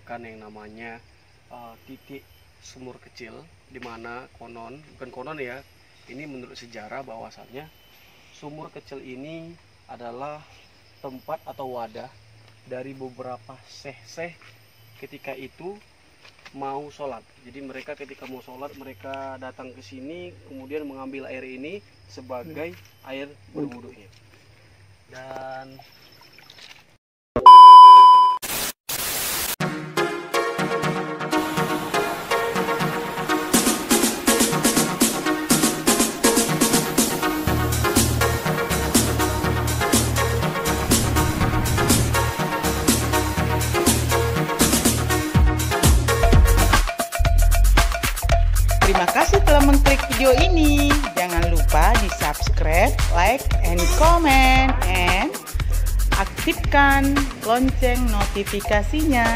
menemukan yang namanya titik sumur kecil, di mana bukan konon ya, ini menurut sejarah bahwasannya sumur kecil ini adalah tempat atau wadah dari beberapa syekh ketika itu mau sholat. Jadi mereka ketika mau sholat, mereka datang ke sini kemudian mengambil air ini sebagai air berwudunya. Dan terima kasih telah mengklik video ini. Jangan lupa di subscribe, like, and comment, and aktifkan lonceng notifikasinya.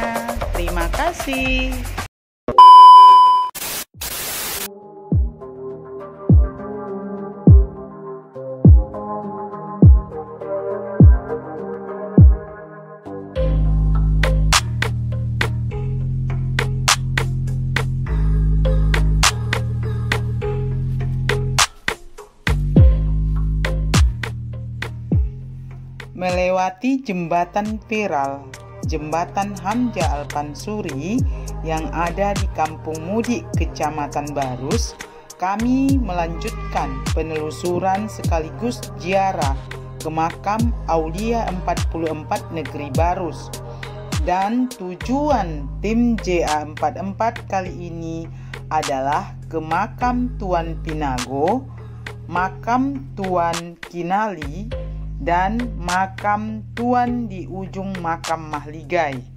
Terima kasih. Melewati jembatan viral, Jembatan Hamzah Al-Pansuri yang ada di Kampung Mudik, Kecamatan Barus, kami melanjutkan penelusuran sekaligus ziarah ke makam Aulia 44 Negeri Barus. Dan tujuan tim JA44 kali ini adalah ke makam Tuan Pinago, makam Tuan Kinali, dan makam Tuan di ujung makam Mahligai.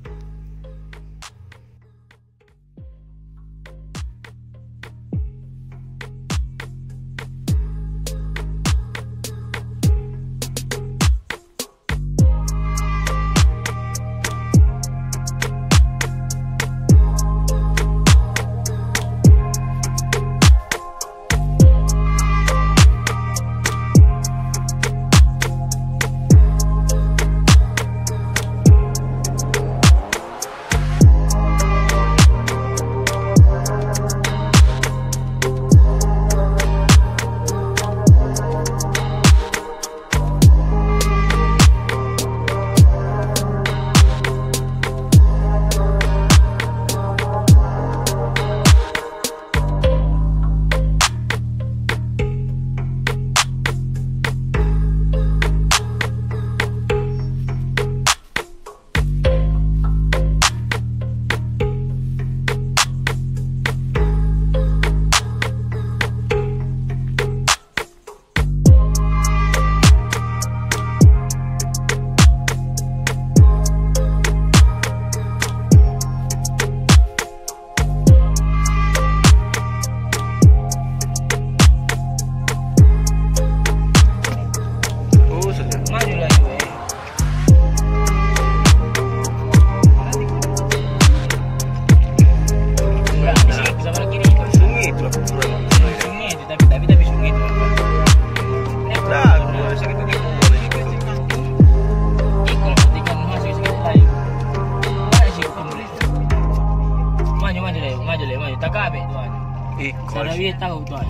Dia tahu tuan.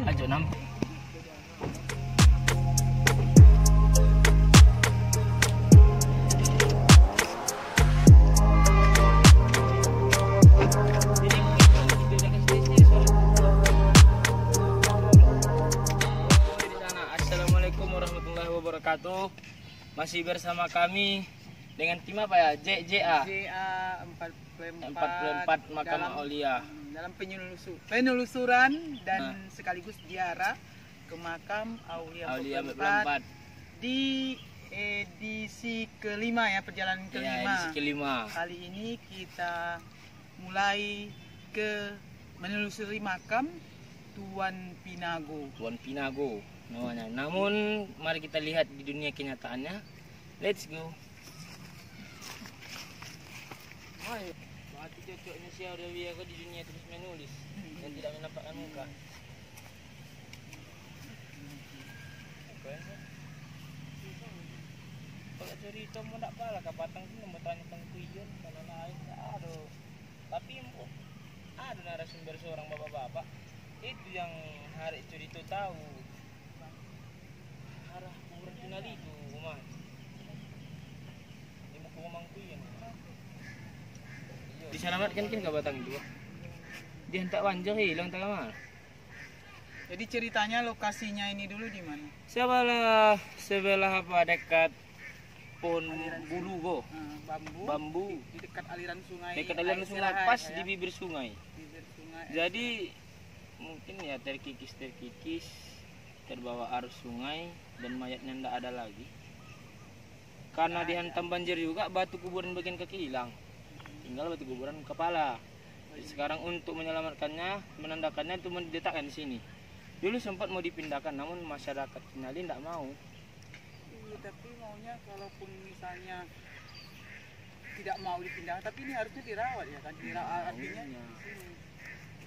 Ajo nampak. Assalamualaikum warahmatullahi wabarakatuh. Masih bersama kami dengan tim apa ya? JA 44 makam Aulia. Dalam penelusuran dan sekaligus ziarah ke makam Aulia 44 di edisi kelima ya, perjalanan kelima. Ya, edisi kelima. Kali ini kita mulai ke menelusuri makam Tuan Pinago. Tuan Pinago namanya. Namun mari kita lihat di dunia kenyataannya. Let's go. Mati cocoknya si Aulia di dunia terus menulis dan tidak menampakkan muka. Kalau cerita mau tak bala ke batang tu mau tanya tentang kui. itu tahu arah kuburan Kinali itu rumah di muka rumahku yang diselamatkan kan ke Batang itu dia hentak banjir hilang tak lama. Jadi ceritanya lokasinya ini dulu di mana? Sebelah apa dekat pohon bulugo bambu di dekat aliran sungai. dekat aliran air sungai Sirahat, pas ya. di bibir sungai. Bibir sungai. Jadi mungkin ya terkikis terbawa arus sungai dan mayatnya tidak ada lagi. Karena dihantam banjir juga batu kuburan bagian kaki hilang. Tinggal batu kuburan kepala. Jadi sekarang untuk menyelamatkannya, menandakannya itu diletakkan di sini. Dulu sempat mau dipindahkan namun masyarakat Kinali tidak mau. Iya, tapi maunya kalaupun misalnya tidak mau dipindah, tapi ini harusnya dirawat ya kan? Dirawat artinya di sini.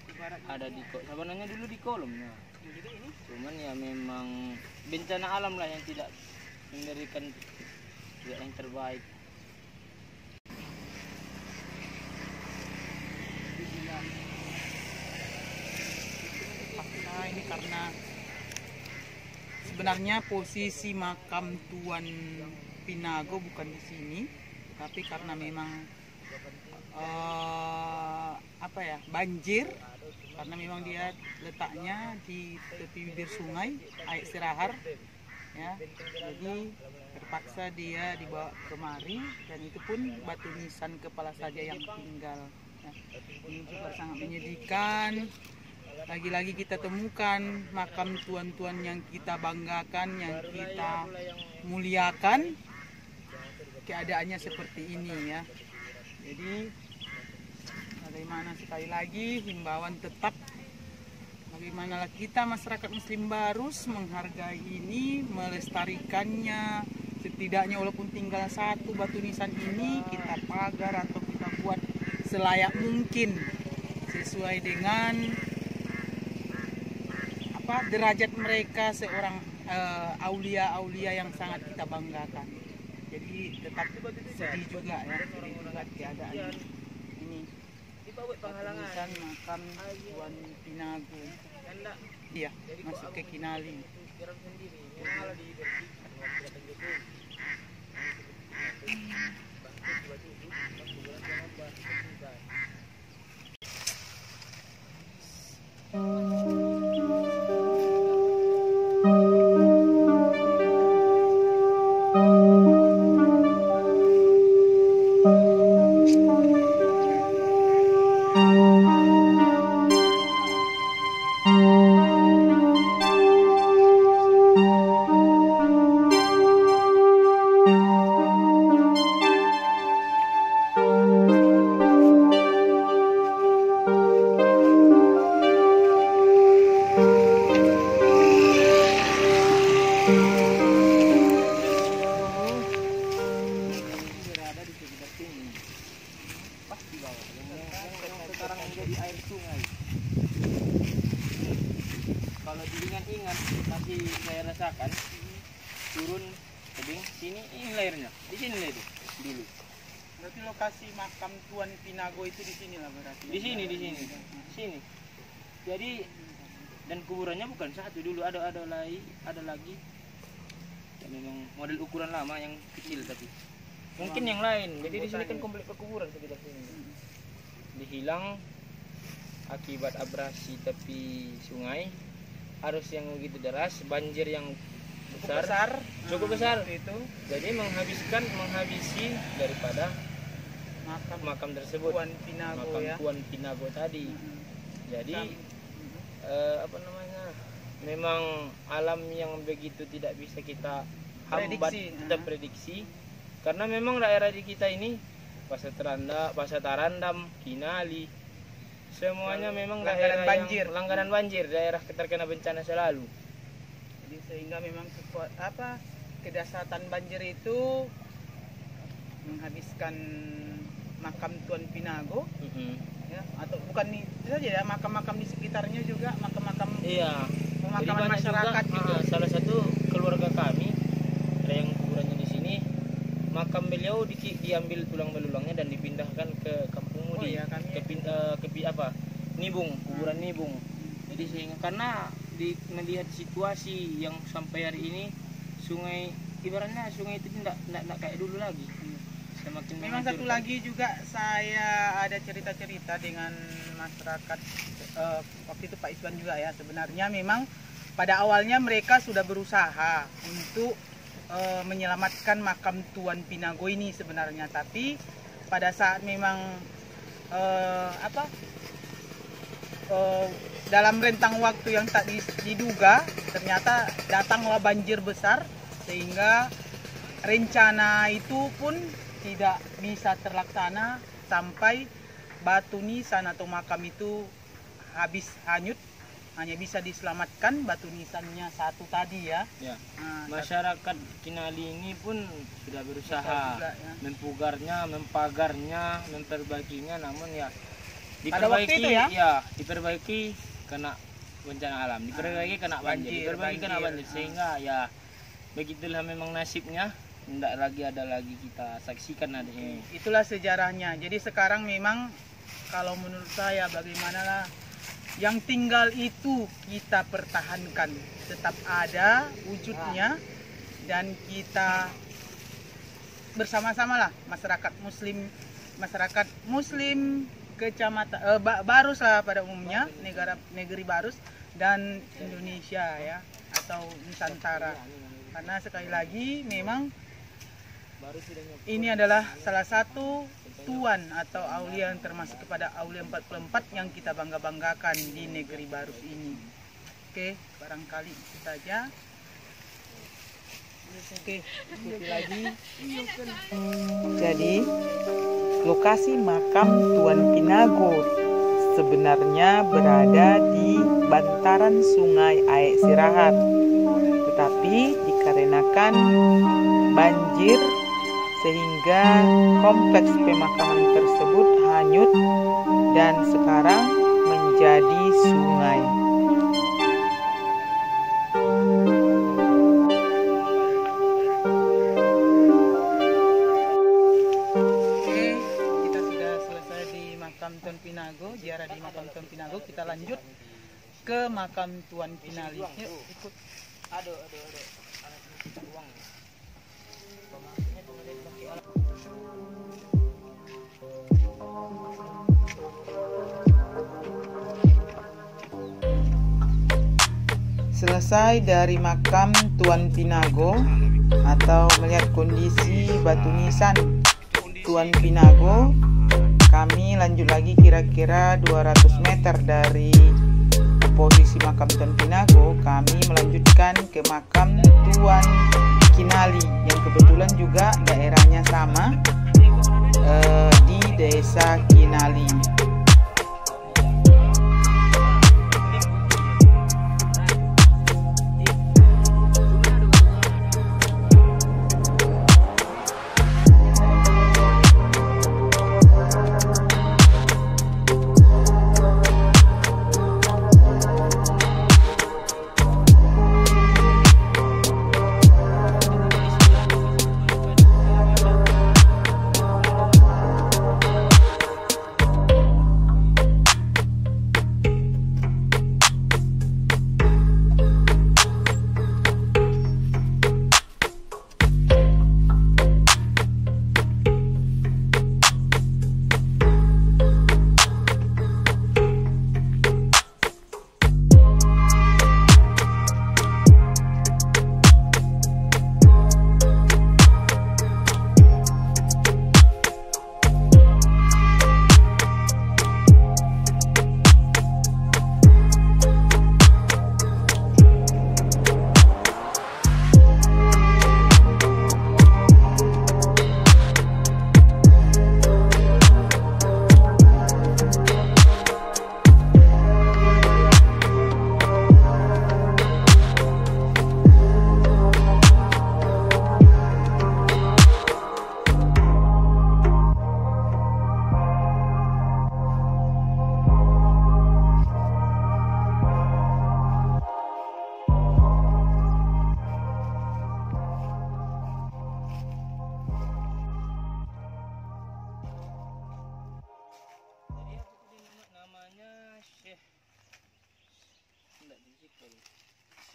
Ibaratnya Ada di sebenarnya dulu di kolomnya. jadi ini Cuman ya memang bencana alam lah yang tidak memberikan yang terbaik. fakta ini karena sebenarnya posisi makam Tuan Pinago bukan di sini, tapi karena memang banjir, karena memang dia letaknya di tepi bibir sungai air Sirahar ya, jadi terpaksa dia dibawa kemari dan itu pun batu nisan kepala saja yang tinggal ya. Ini juga sangat menyedihkan. Lagi-lagi kita temukan makam tuan-tuan yang kita banggakan, yang kita muliakan, keadaannya seperti ini ya. Jadi bagaimana, sekali lagi himbauan tetap, bagaimana kita masyarakat Muslim Barus menghargai ini, melestarikannya, setidaknya walaupun tinggal satu batu nisan ini kita pagar atau kita buat selayak mungkin sesuai dengan derajat mereka seorang aulia-aulia yang sangat kita banggakan. Jadi tetap sedih juga ya, sedih juga keadaan ini. Tulisan makam Tuan Pinago. Iya, masuk ke Kinali. Sekarang menjadi air sungai. Kalau diingat-ingat masih saya rasakan turun tebing sini, ini layarnya di sini lah itu dulu. Berarti lokasi makam Tuan Pinago itu di sini lah berarti. Di sini. Jadi dan kuburannya bukan satu, dulu ada lagi. Ya, memang model ukuran lama yang kecil tapi mungkin yang lain. Jadi di sini kan komplek perkuburan sekitar sini. Dihilang akibat abrasi tepi sungai, arus yang begitu deras, banjir yang cukup besar itu. Jadi menghabisi daripada makam tersebut, Tuan Pinago makam ya. Tuan Pinago tadi. Jadi memang alam yang begitu tidak bisa kita hambat, kita prediksi, karena memang daerah di kita ini Pasar Tarandam, Kinali, semuanya memang daerah banjir. langganan banjir, daerah terkena bencana selalu. Jadi sehingga memang kedahsyatan banjir itu menghabiskan makam Tuan Pinago ya, atau bukan itu saja ya, makam-makam di sekitarnya juga, makam-makam pemakaman masyarakat juga. Salah satu keluarga kami ada yang kuburannya di sini, makam beliau diambil tulang belulangnya dan dipindahkan ke Kampung Mudi, ya, Nibung, kuburan Nibung. Jadi sehingga karena melihat situasi yang sampai hari ini sungai, ibaratnya sungai itu tidak kayak dulu lagi. Semakin Memang satu lagi juga saya ada cerita-cerita dengan masyarakat waktu itu Pak Iswan juga ya. Sebenarnya memang pada awalnya mereka sudah berusaha untuk menyelamatkan makam Tuan Pinago ini sebenarnya, tapi pada saat memang dalam rentang waktu yang tak diduga ternyata datanglah banjir besar sehingga rencana itu pun tidak bisa terlaksana sampai batu nisan atau makam itu habis hanyut. Hanya bisa diselamatkan batu nisannya satu tadi ya. Masyarakat Kinali ini pun sudah berusaha juga, ya. mempugarnya, mempagarnya, memperbaikinya, namun ya Pada waktu itu diperbaiki kena bencana alam, diperbaiki kena banjir, diperbaiki kena banjir, sehingga ya begitulah memang nasibnya. Tidak lagi ada lagi kita saksikan adanya. Itulah sejarahnya. Jadi sekarang memang kalau menurut saya bagaimanalah yang tinggal itu kita pertahankan, tetap ada wujudnya, dan kita bersama-sama lah masyarakat muslim kecamatan Barus lah pada umumnya, negeri Barus dan Indonesia ya, atau Nusantara. Karena sekali lagi memang ini adalah salah satu tuan atau aulia yang termasuk kepada aulia 44 yang kita bangga-banggakan di negeri Barus ini. Oke, barangkali itu saja. Oke, ikuti lagi. Jadi, lokasi makam Tuan Pinago sebenarnya berada di bantaran sungai Aek Sirahat. Tetapi dikarenakan banjir sehingga kompleks pemakaman tersebut hanyut dan sekarang menjadi sungai. Oke, kita sudah selesai di makam Tuan Pinago, ziarah di makam Tuan Pinago. Kita lanjut ke makam Tuan Kinali. Yuk, ikut. Aduh. Uang. Selesai dari makam Tuan Pinago atau melihat kondisi batu nisan Tuan Pinago, kami lanjut lagi kira-kira 200 meter dari posisi makam Tuan Pinago. Kami melanjutkan ke makam Tuan Kinali yang kebetulan juga daerahnya sama, di desa Kinali.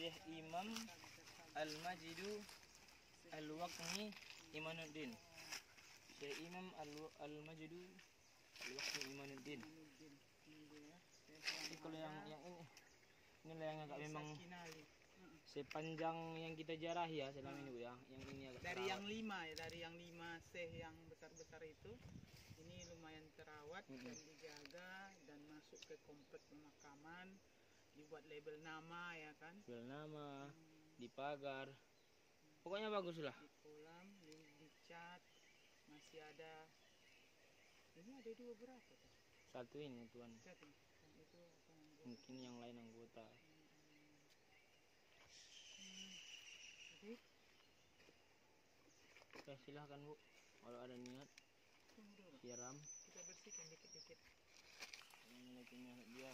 Syekh Imam Al-Majidu Al-Waqni Imanuddin. Syekh Imam Al-Majidu Al-Waqni Imanuddin. Jadi kalau yang inilah yang agak memang sepanjang yang kita jarahi ya selama ini Bu ya. Yang ini agak Dari terawat. yang 5 ya, dari yang 5 seh yang besar-besar itu, ini lumayan terawat dan dijaga dan masuk ke komplek pemakaman, dibuat label nama ya kan, Jual nama di pagar. Pokoknya bagus lah. di kolam, dicat, masih ada. Ini ada 2 berapa tuh? Satu ini Tuan. Cat nih. Yang itu apa yang Mungkin yang lain anggota. jadi Oke, silahkan Bu. Kalau ada niat tunggu dulu. siram. Kita bersihkan dikit-dikit. Ini punya dia.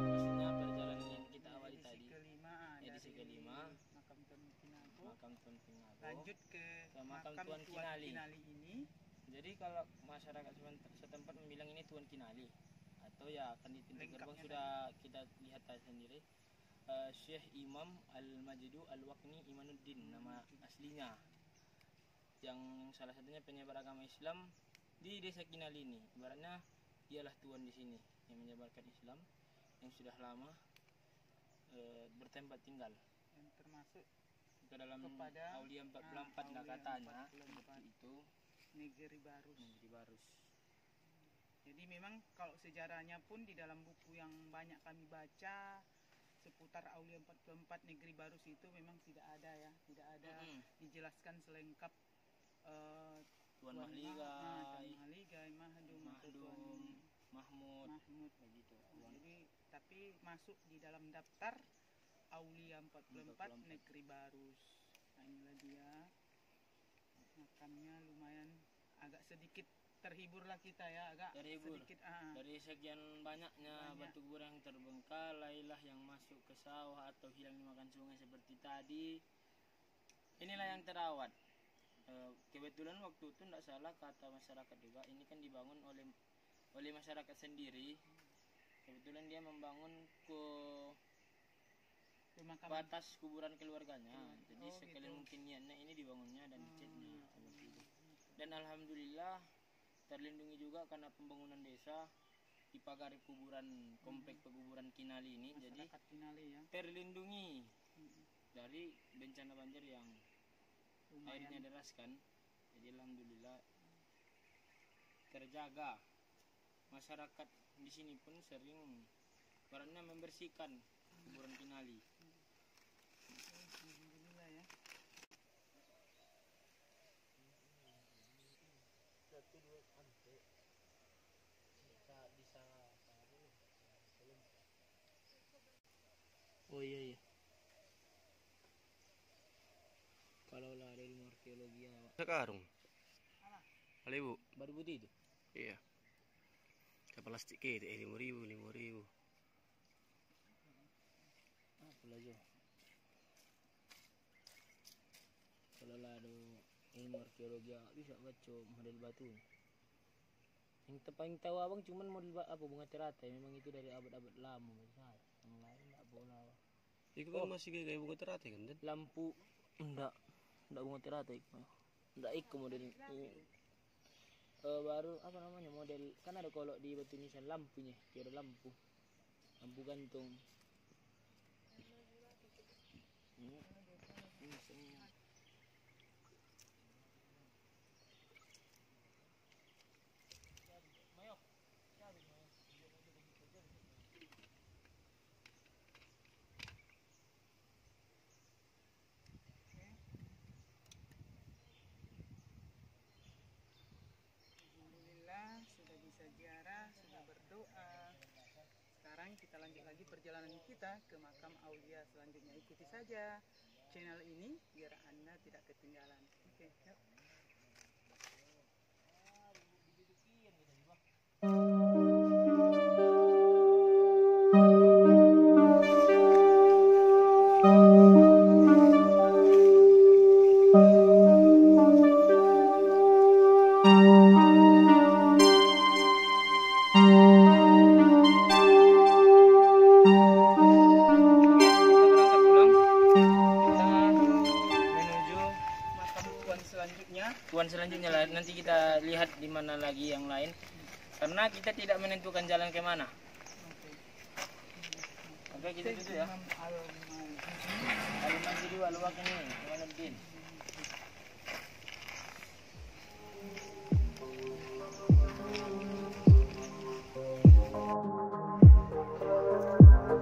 Maksudnya perjalanan yang kita awali Edisi tadi. kelima Edisi dari kelima. makam Tuan Kinago. Makam Tuan Pinago. Lanjut ke Ke makam makam Tuan Kinali. ini. Jadi kalau masyarakat setempat membilang ini Tuan Kinali atau ya akan di pintu Lengkapnya gerbang sudah kita lihat tadi sendiri. Syekh Imam Al-Majidu Al-Waqni Imanuddin nama aslinya. Yang salah satunya penyebar agama Islam di desa Kinali ini. Ibaratnya dialah tuan di sini yang menyebarkan Islam yang sudah lama bertempat tinggal. Yang termasuk Ke dalam Kepada- Aulia 44 lah Aulia katanya 44. seperti itu. Negeri Barus. Negeri Barus. Jadi memang kalau sejarahnya pun di dalam buku yang banyak kami baca seputar Aulia 44 Negeri Barus itu memang tidak ada ya, tidak ada dijelaskan selengkap Tuan Mahligai, Tuan Mahligai, Mahdum, atau Tuan Mahdum, Mahmud, Mahmud. begitu. Jadi tapi masuk di dalam daftar Aulia 44 Negeri Barus. Nah, inilah dia. Makamnya lumayan agak sedikit terhibur lah kita ya, agak Terhibur. sedikit Dari sekian banyaknya Banyak. batu kuburan yang terbengkalai lah yang masuk ke sawah atau hilang dimakan sungai seperti tadi. Inilah yang terawat. Kebetulan waktu itu tidak salah kata masyarakat juga, ini kan dibangun oleh masyarakat sendiri. Kebetulan dia membangun ke pemakaman. batas kuburan keluarganya. Jadi Oh, sekalian gitu. mungkin niatnya ini dibangunnya dan dicatnya seperti itu. Dan alhamdulillah terlindungi juga karena pembangunan desa di pagar kuburan komplek pekuburan Kinali ini. Jadi Masyarakat Kinali ya. terlindungi dari bencana banjir yang airnya Lumayan. deras kan. Jadi alhamdulillah terjaga. Masyarakat di sini pun sering baratnya membersihkan kuburan Kinali. Alhamdulillah ya. Oh iya. Kalau lah ada ilmu arkeologi ya, Sekarung. Kali Bu. baru budi itu. Iya. Ke plastik gitu, 5.000, 5.000. Apa lagi? Kalau lah ada ilmu arkeologi ya, bisa baca model batu. Yang paling tahu abang cuman model apa bunga teratai, memang itu dari abad-abad lama besar. Yang lain tak boleh. Itu kan masih kayak bunga teratai kan? Dan? Lampu enggak bunga teratai. Enggak ikut model ini. Baru apa namanya model kan ada kalau di Batu Nisan lampunya, dia ada lampu gantung. Sudah bisa ziarah, sudah berdoa. Sekarang kita lanjut lagi perjalanan kita ke makam aulia selanjutnya. Ikuti saja channel ini biar Anda tidak ketinggalan. Oke, yuk. Selanjutnya lah nanti kita lihat di mana lagi yang lain karena kita tidak menentukan jalan ke mana. Oke, kita duduk ya. Al-Masjid Al-Waqf ini, Jamaluddin.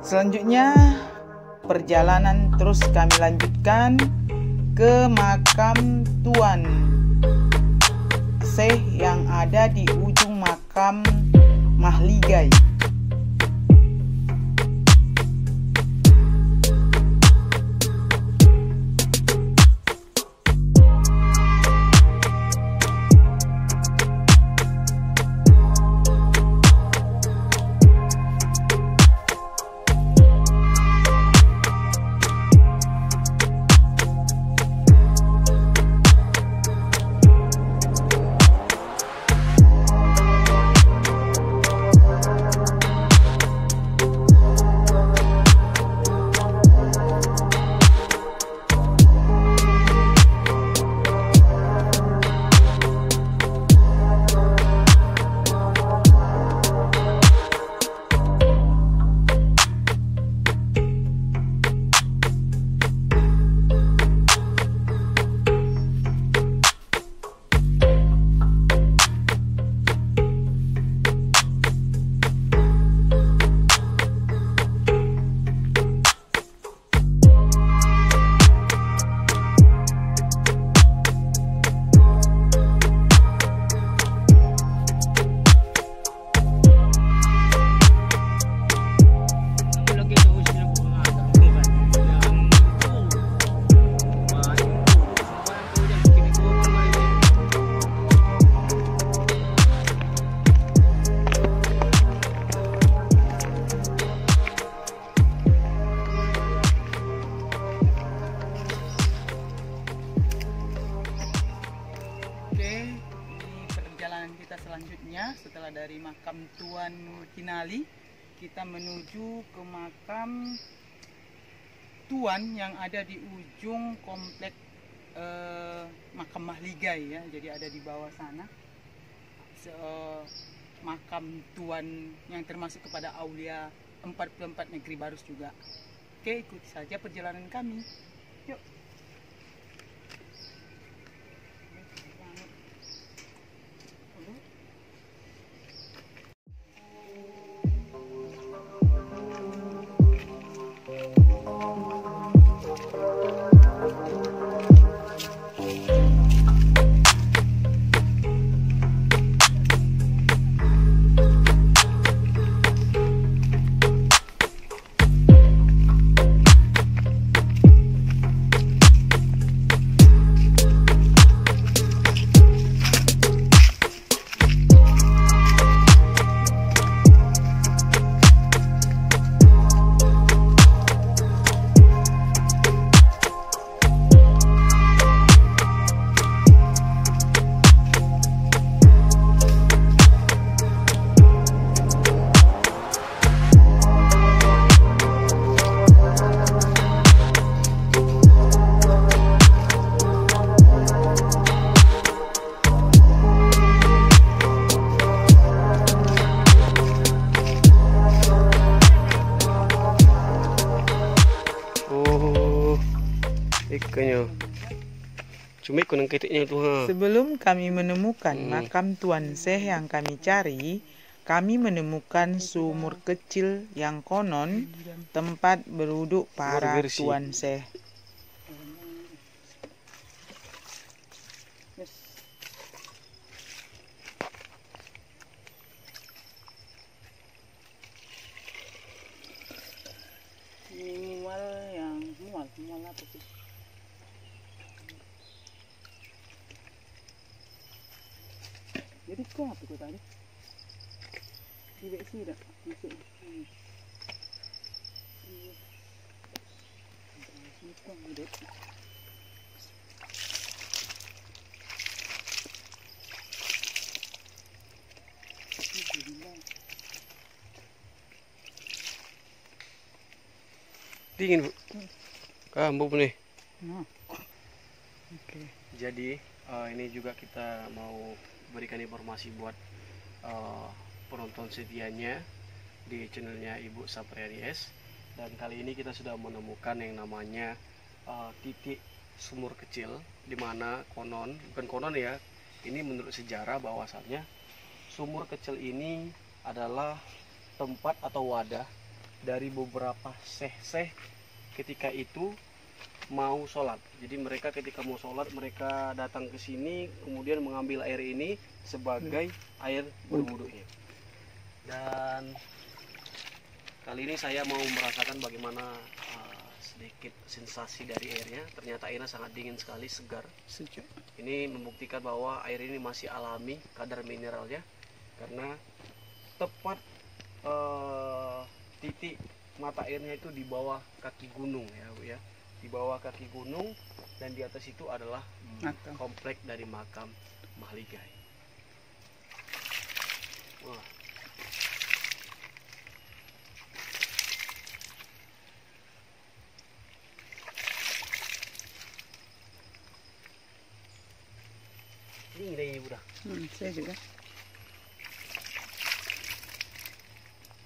Selanjutnya perjalanan terus kami lanjutkan ke makam Tuan Syekh yang ada di ujung makam Mahligai. Selanjutnya setelah dari makam Tuan Kinali kita menuju ke makam Tuan yang ada di ujung komplek makam Mahligai ya, jadi ada di bawah sana makam Tuan yang termasuk kepada aulia 44 negeri Barus juga. Oke, ikuti saja perjalanan kami, yuk. kayaknya. Cumi kunang ketiknya itu. Sebelum kami menemukan makam Tuan Syekh yang kami cari, kami menemukan sumur kecil yang konon tempat berwuduk para Berbersih. Tuan Syekh. Mual apa sih? Jadi kok apa tuh tadi? Di besi dah masuk. Iya. Suka ngedot. Dingin, Bu. Kambuh nih. Nah. Oke. Jadi ini juga kita mau berikan informasi buat penonton setianya di channelnya Ibu Sapriani S. Dan kali ini kita sudah menemukan yang namanya titik sumur kecil, di mana bukan konon ya, ini menurut sejarah bahwasannya sumur kecil ini adalah tempat atau wadah dari beberapa syekh ketika itu mau sholat. Jadi mereka ketika mau sholat, mereka datang ke sini kemudian mengambil air ini sebagai air berwuduknya. Dan kali ini saya mau merasakan bagaimana sedikit sensasi dari airnya. Ternyata airnya sangat dingin sekali, segar, Sejuk. ini membuktikan bahwa air ini masih alami kadar mineralnya, karena tepat titik mata airnya itu di bawah kaki gunung ya Bu ya, di bawah kaki gunung, dan di atas itu adalah komplek dari makam Mahligai. Wah. Ini deh udah. Saya juga.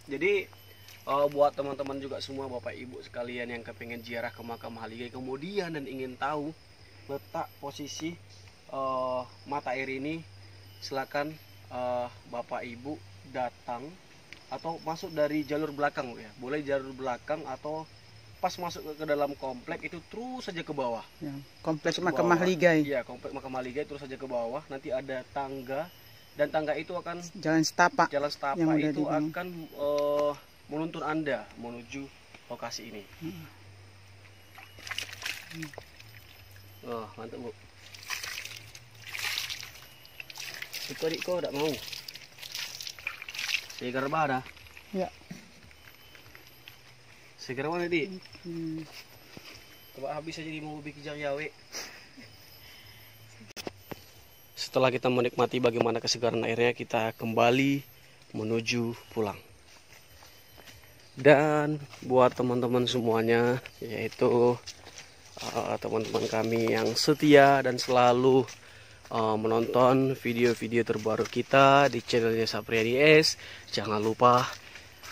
Jadi buat teman-teman juga semua, Bapak Ibu sekalian yang kepengen ziarah ke makam Mahligai kemudian dan ingin tahu letak posisi mata air ini, silakan Bapak Ibu datang atau masuk dari jalur belakang ya. Boleh jalur belakang atau pas masuk ke dalam komplek itu terus saja ke bawah. Ya, kompleks Ke makam bawah. Mahligai. Iya, komplek makam Mahligai terus saja ke bawah. Nanti ada tangga, dan tangga itu akan Jalan setapak. jalan setapak yang udah itu dibangun. akan menuntun Anda menuju lokasi ini. Oh, mantap Bu. Itu adik kau tak mau. Segar dah. Ya. Segar mana dik? Coba habis aja di mau bikin jawe. Setelah kita menikmati bagaimana kesegaran airnya, kita kembali menuju pulang. Dan buat teman-teman semuanya, yaitu teman-teman kami yang setia dan selalu menonton video-video terbaru kita di channelnya Sapriani S, jangan lupa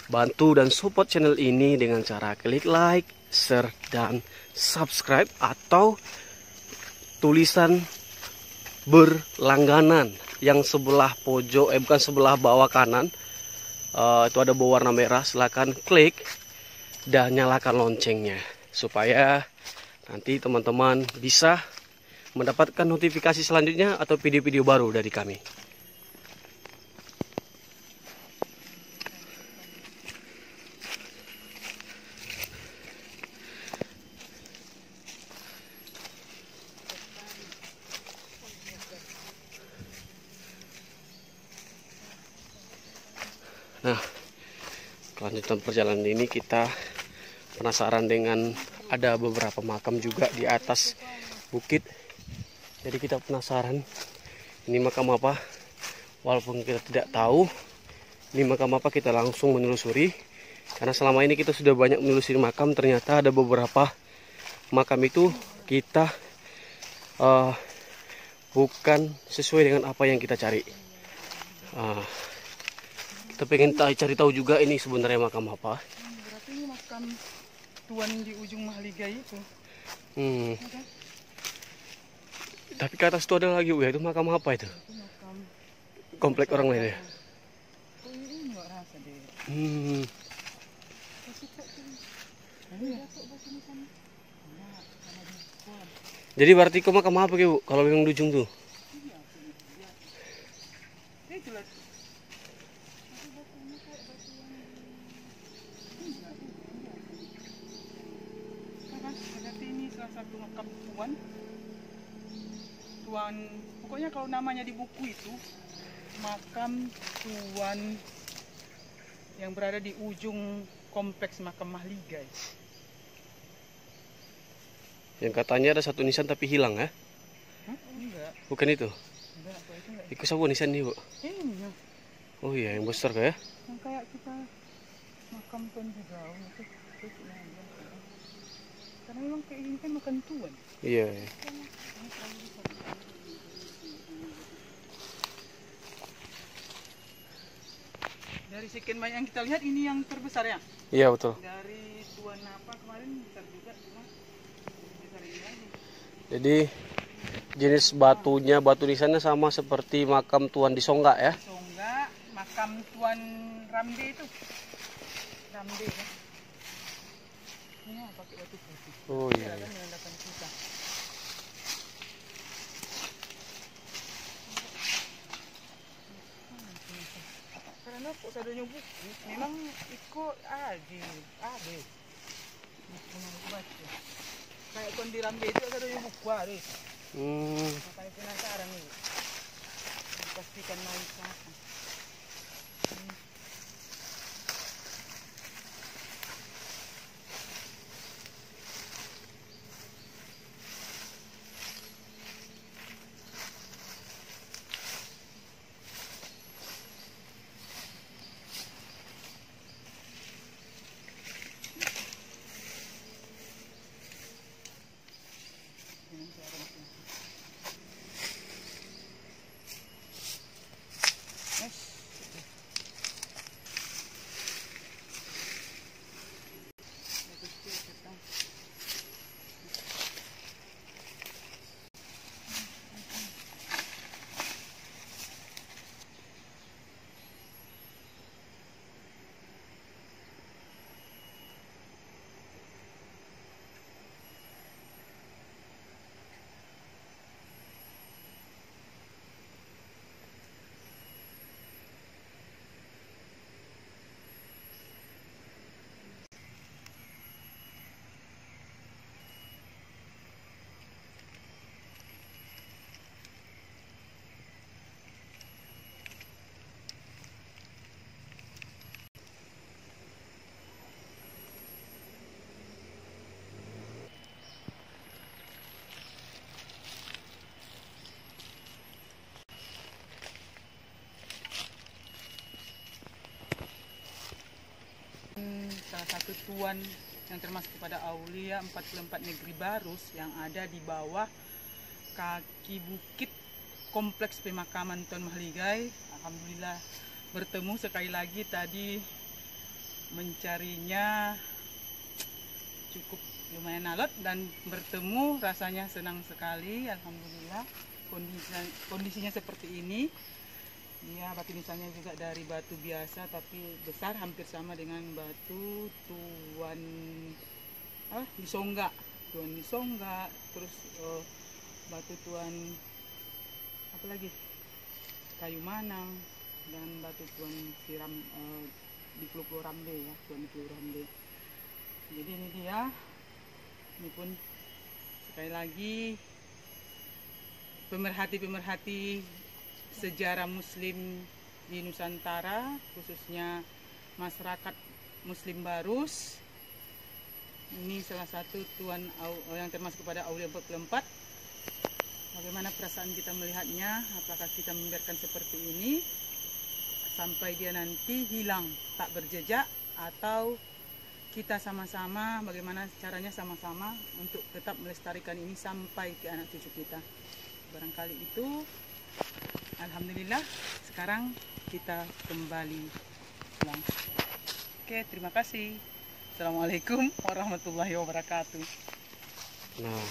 bantu dan support channel ini dengan cara klik like, share, dan subscribe, atau tulisan berlangganan yang sebelah pojok, bukan sebelah bawah kanan, itu ada berwarna merah. Silahkan klik dan nyalakan loncengnya supaya nanti teman-teman bisa mendapatkan notifikasi selanjutnya atau video-video baru dari kami. Nah, kelanjutan perjalanan ini kita penasaran dengan ada beberapa makam juga di atas bukit. Jadi kita penasaran ini makam apa. Walaupun kita tidak tahu ini makam apa, kita langsung menelusuri. Karena selama ini kita sudah banyak menelusuri makam, ternyata ada beberapa makam itu kita bukan sesuai dengan apa yang kita cari. Kita pengen cari tahu juga ini sebenarnya makam apa. Berarti ini makam Tuan di ujung Mahligai itu. Tapi ke atas itu ada lagi, ya, itu makam apa itu? Itu makam Komplek orang lain ya? oh ini nggak rasa deh. Hmm. Jadi berarti kau makam apa Bu? Kalau memang di ujung tuh? Berarti ini salah satu makam Tuan, pokoknya kalau namanya di buku itu makam Tuan yang berada di ujung kompleks makam Mahligai. Yang katanya ada satu nisan tapi hilang ya? Hah? Enggak, Bukan itu? enggak, apa itu enggak. Ikut sabu nisan nih Bu? Ini ya, Oh iya, yang besar kayak? yang kayak kita makam Tuan juga, itu karena memang kayak ini kan makam Tuan. Iya. Dari sekian banyak yang kita lihat ini yang terbesar ya. Iya betul. Dari Tuan apa kemarin besar juga, cuma besar ini lagi. Jadi jenis batunya, batu nisannya sama seperti makam Tuan di Songgak ya? Songgak, makam Tuan Ramde itu. Ramde kan. Ini pakai batu putih. Oh iya. Kan menandakan kita. Karena kok sadanya buku, memang ikut ada. Buku yang aku baca. Kayak kon di Ramde itu sadanya buku ada. Makanya penasaran nih. Pastikan mau siapa. Salah satu tuan yang termasuk kepada Aulia 44 Negeri Barus yang ada di bawah kaki bukit kompleks pemakaman Tuan Mahligai. Alhamdulillah bertemu sekali lagi, tadi mencarinya cukup lumayan alot dan bertemu, rasanya senang sekali. Alhamdulillah kondisinya seperti ini. Dia batu nisannya juga dari batu biasa tapi besar, hampir sama dengan batu Tuan di Songgak. Tuan di Songgak, terus batu Tuan apa lagi? Kayu Manang, dan batu Tuan Siram di Pulau Ramde ya, Tuan di Pulau Ramde. Jadi ini dia. Ini pun sekali lagi pemerhati-pemerhati sejarah Muslim di Nusantara, khususnya masyarakat Muslim Barus. Ini salah satu tuan yang termasuk kepada Aulia 44. Bagaimana perasaan kita melihatnya? Apakah kita membiarkan seperti ini sampai dia nanti hilang, tak berjejak, atau kita sama-sama bagaimana caranya sama-sama untuk tetap melestarikan ini sampai ke anak cucu kita? Barangkali itu. Alhamdulillah, sekarang kita kembali pulang. Oke, terima kasih. Assalamualaikum warahmatullahi wabarakatuh. Nah,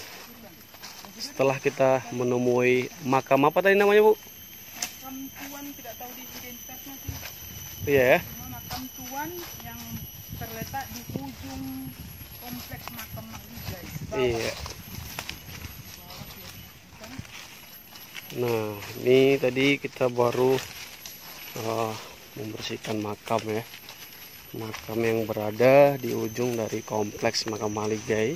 setelah kita menemui makam apa tadi namanya, Bu? Makam Tuan, tidak tahu di identitasnya sih. Iya ya. Cuma makam Tuan yang terletak di ujung kompleks makam Maligay. Iya. Nah, ini tadi kita baru membersihkan makam ya. Makam yang berada di ujung dari kompleks makam Maligay.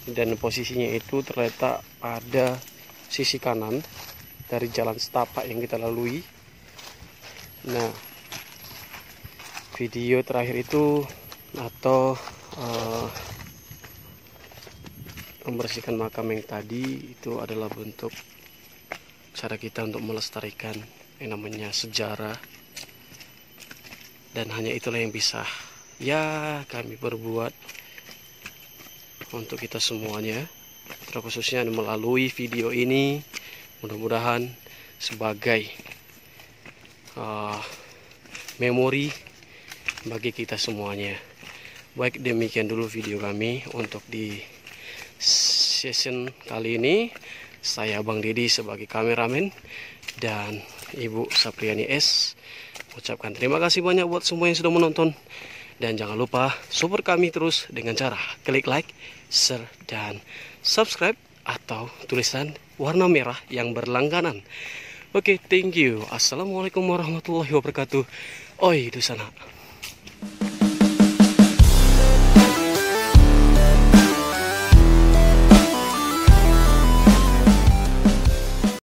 Dan posisinya itu terletak pada sisi kanan dari jalan setapak yang kita lalui. Nah, video terakhir itu atau membersihkan makam yang tadi itu adalah bentuk cara kita untuk melestarikan yang namanya sejarah, dan hanya itulah yang bisa ya kami perbuat untuk kita semuanya, terkhususnya melalui video ini. Mudah-mudahan sebagai memori bagi kita semuanya. Baik, demikian dulu video kami untuk di season kali ini. Saya Bang Didi sebagai kameramen dan Ibu Sapriani S ucapkan terima kasih banyak buat semua yang sudah menonton, dan jangan lupa support kami terus dengan cara klik like, share, dan subscribe atau tulisan warna merah yang berlangganan. Oke, thank you. Assalamualaikum warahmatullahi wabarakatuh. Oi, di sana.